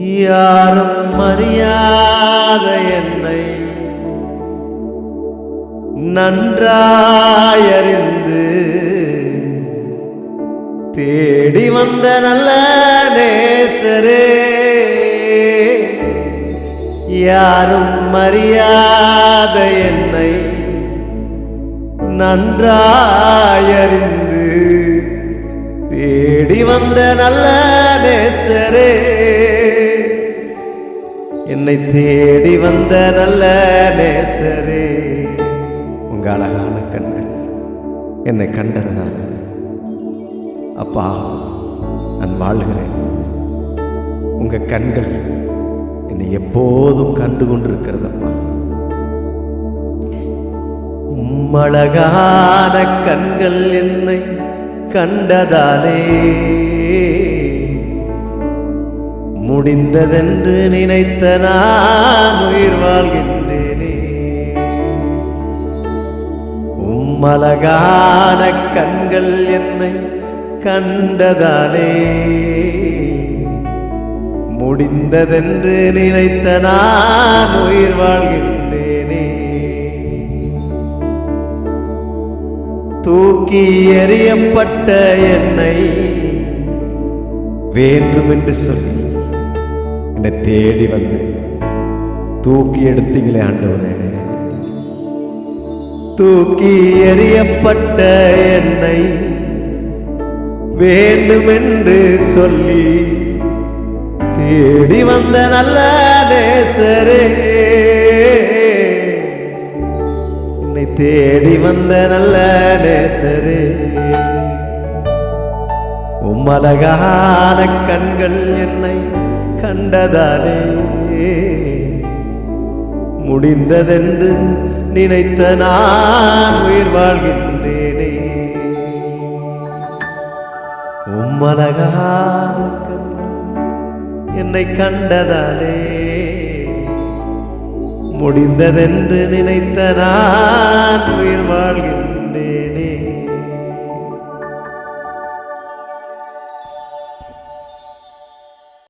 யாரும் அறியாத என்னை நன்றாயறிந்து தேடி வந்த நல்ல நேசரே, யாரும் அறியாத என்னை நன்றாயறிந்து தேடி வந்த நல்ல நேசரே, என்னை தேடி வந்த நல்ல நேசரே. உங்க அழகான கண்கள் என்னை கண்டதனால அப்பா நான் வாழ்கிறேன். உங்க கண்கள் என்னை எப்போதும் கண்டு கொண்டிருக்கிறதப்பா. அழகான கண்கள் என்னை கண்டதாலே முடிந்ததென்று நினைத்த நான் உயிர் வாழ்கின்றேனே. அழகான கண்கள் என்னை கண்டதாலே முடிந்ததென்று நினைத்த நான் உயிர் வாழ்கின்றேனே. தூக்கி எறியப்பட்ட என்னை வேண்டும் என்று சொல்லி என்னை தேடி வந்து தூக்கி எடுத்தீங்களே ஆண்டவரே. தூக்கி எறியப்பட்ட என்னை வேண்டும் என்று சொல்லி தேடி வந்த நல்ல நேசரே, என்னை தேடி வந்த நல்ல நேசரே. அழகான கண்கள் என்னை கண்டதாலே முடிந்ததென்று நினைத்த நான் உயிர் வாழ்கின்றேனே. அழகான கண்கள் என்னை கண்டதாலே முடிந்ததென்று நினைத்த நான் உயிர் வாழ்கின்றேனே.